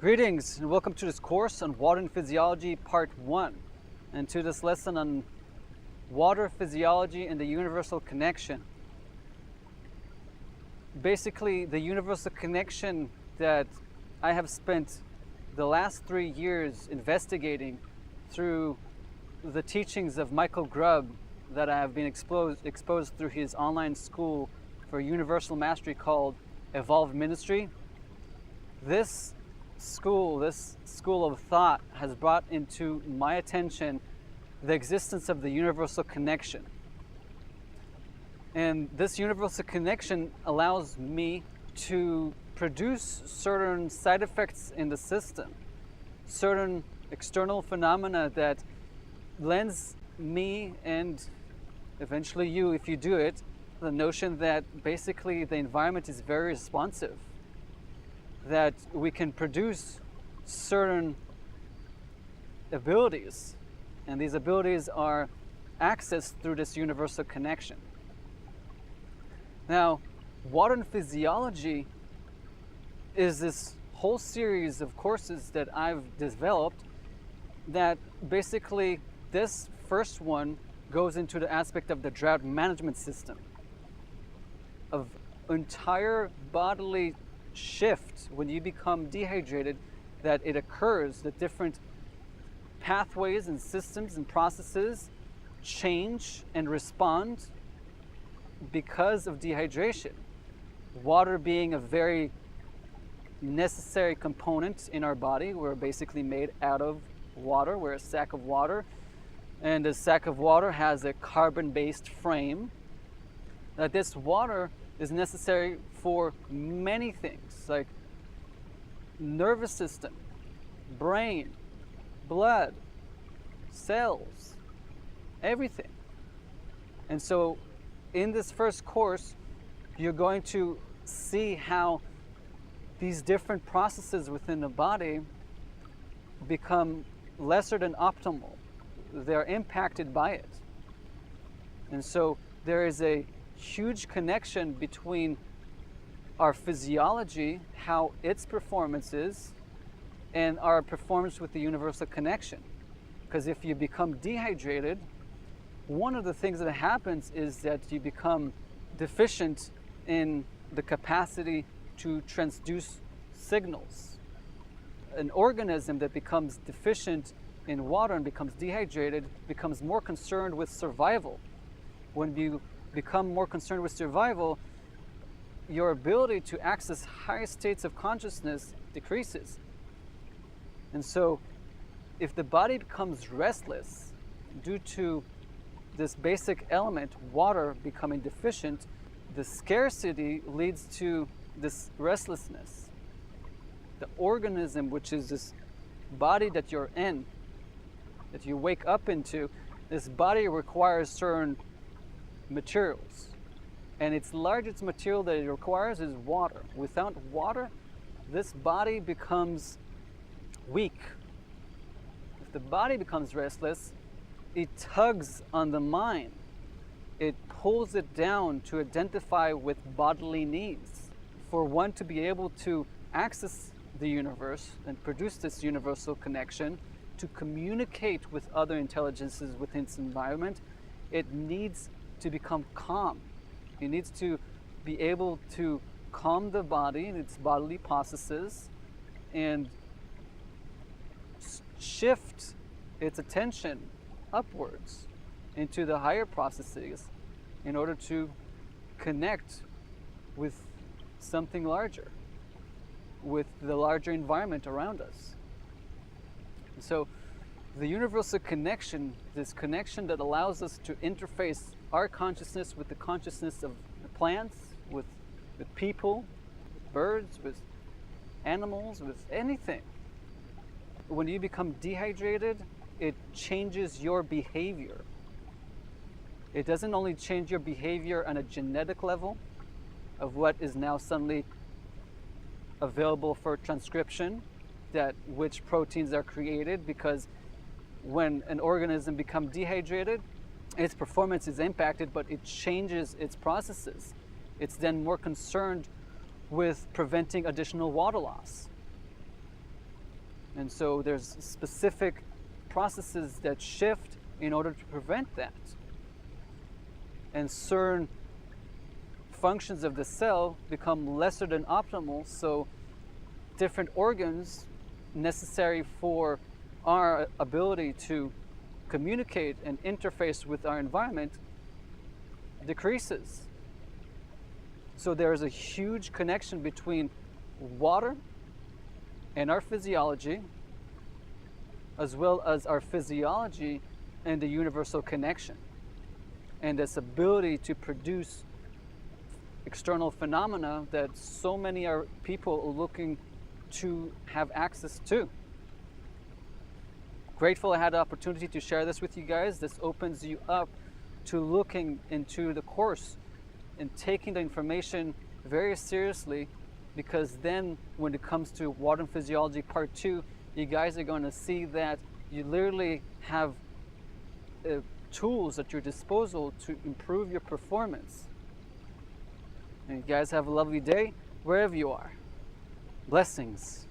Greetings and welcome to this course on Water and Physiology Part 1 and to this lesson on water physiology and the universal connection. Basically, the universal connection that I have spent the last 3 years investigating through the teachings of Michael Grubb that I have been exposed through his online school for universal mastery called Evolved Ministry. This school of thought has brought into my attention the existence of the universal connection. And this universal connection allows me to produce certain side effects in the system, certain external phenomena that lends me and eventually you, if you do it, the notion that basically the environment is very responsive, that we can produce certain abilities, and these abilities are accessed through this universal connection. Now, water and physiology is this whole series of courses that I've developed that basically this first one goes into the aspect of the drought management system, of entire bodily shift when you become dehydrated, that it occurs, that different pathways and systems and processes change and respond because of dehydration. Water being a very necessary component in our body. We're basically made out of water. We're a sack of water, and a sack of water has a carbon-based frame. That this water is necessary for many things, like nervous system, brain, blood, cells, everything. And so in this first course, you're going to see how these different processes within the body become lesser than optimal. They're impacted by it. And so there is a huge connection between our physiology, how its performance is, and our performance with the universal connection. Because if you become dehydrated, one of the things that happens is that you become deficient in the capacity to transduce signals. An organism that becomes deficient in water and becomes dehydrated becomes more concerned with survival. When you become more concerned with survival, your ability to access higher states of consciousness decreases. And so if the body becomes restless due to this basic element, water, becoming deficient, the scarcity leads to this restlessness. The organism, which is this body that you're in, that you wake up into, this body requires certain materials. And its largest material that it requires is water. Without water, this body becomes weak. If the body becomes restless, it tugs on the mind. It pulls it down to identify with bodily needs. For one to be able to access the universe and produce this universal connection, to communicate with other intelligences within its environment, it needs to become calm. It needs to be able to calm the body and its bodily processes and shift its attention upwards into the higher processes in order to connect with something larger, with the larger environment around us. So the universal connection, this connection that allows us to interface our consciousness with the consciousness of the plants, with people, with birds, with animals, with anything. When you become dehydrated, it changes your behavior. It doesn't only change your behavior on a genetic level of what is now suddenly available for transcription, that which proteins are created, because when an organism becomes dehydrated, its performance is impacted, but it changes its processes. It's then more concerned with preventing additional water loss. And so there's specific processes that shift in order to prevent that. And certain functions of the cell become lesser than optimal, so different organs necessary for our ability to communicate and interface with our environment decreases. So there is a huge connection between water and our physiology, as well as our physiology and the universal connection, and this ability to produce external phenomena that so many people are looking to have access to. Grateful I had the opportunity to share this with you guys. This opens you up to looking into the course and taking the information very seriously, because then when it comes to Water and Physiology Part 2, you guys are going to see that you literally have tools at your disposal to improve your performance. And you guys have a lovely day wherever you are. Blessings.